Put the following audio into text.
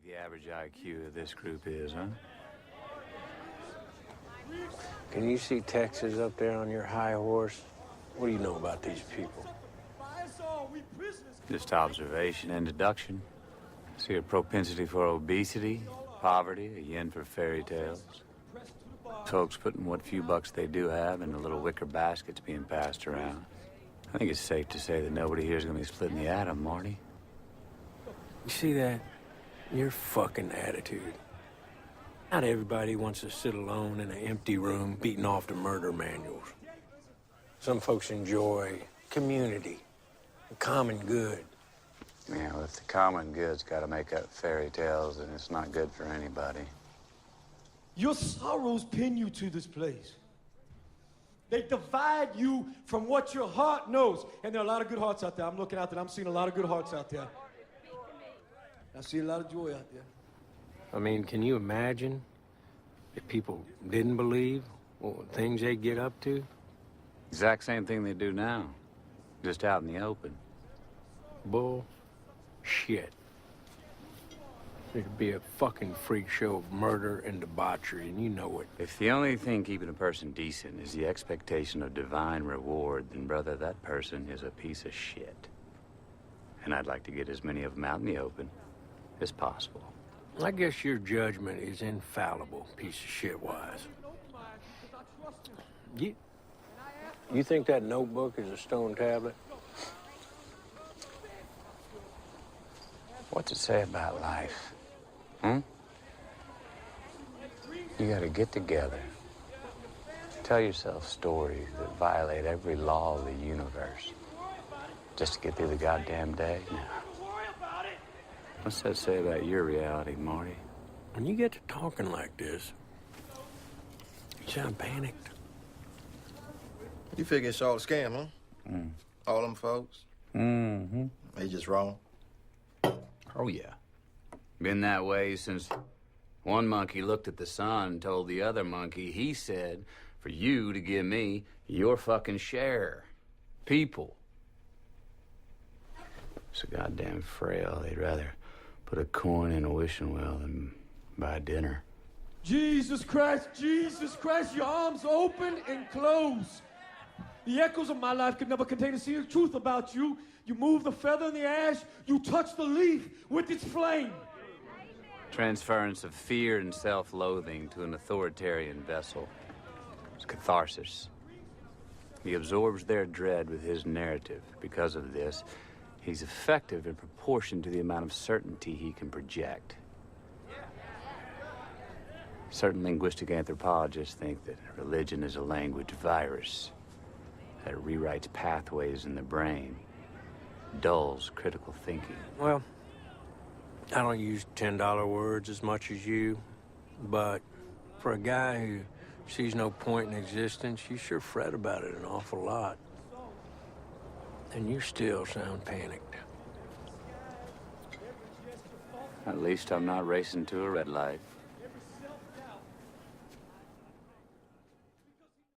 The average IQ of this group is, huh? Can you see Texas up there on your high horse? What do you know about these people? Just observation and deduction. See a propensity for obesity, poverty, a yen for fairy tales. Folks putting what few bucks they do have into little wicker baskets being passed around. I think it's safe to say that nobody here is going to be splitting the atom, Marty. You see that? Your fucking attitude. Not everybody wants to sit alone in an empty room beating off the murder manuals. Some folks enjoy community, the common good. Yeah, well, if the common good's got to make up fairy tales, then it's not good for anybody. Your sorrows pin you to this place. They divide you from what your heart knows. And there are a lot of good hearts out there. I'm looking out there. I'm seeing a lot of good hearts out there. I see a lot of joy out there. I mean, can you imagine if people didn't believe things they get up to? Exact same thing they do now, just out in the open. Bullshit. There'd be a fucking freak show of murder and debauchery, and you know it. If the only thing keeping a person decent is the expectation of divine reward, then, brother, that person is a piece of shit. And I'd like to get as many of them out in the open as possible. I guess your judgment is infallible, piece of shit-wise. You think that notebook is a stone tablet? What's it say about life? You gotta get together. Tell yourself stories that violate every law of the universe. Just to get through the goddamn day? No. What's that say about your reality, Marty? When you get to talking like this, you sound panicked. You figure it's all a scam, huh? All them folks? Mm-hmm. They just wrong. Oh, yeah. Been that way since one monkey looked at the sun and told the other monkey, he said, for you to give me your fucking share. People. So goddamn frail, they'd rather put a coin in a wishing well than buy dinner. Jesus Christ, your arms open and close. The echoes of my life could never contain a single truth about you. You move the feather in the ash, you touch the leaf with its flame. Transference of fear and self-loathing to an authoritarian vessel. It's catharsis. He absorbs their dread with his narrative. Because of this, he's effective in proportion to the amount of certainty he can project. Certain linguistic anthropologists think that religion is a language virus, that it rewrites pathways in the brain, dulls critical thinking. Well, I don't use $10 words as much as you, but for a guy who sees no point in existence, you sure fret about it an awful lot. And you still sound panicked. At least I'm not racing to a red light.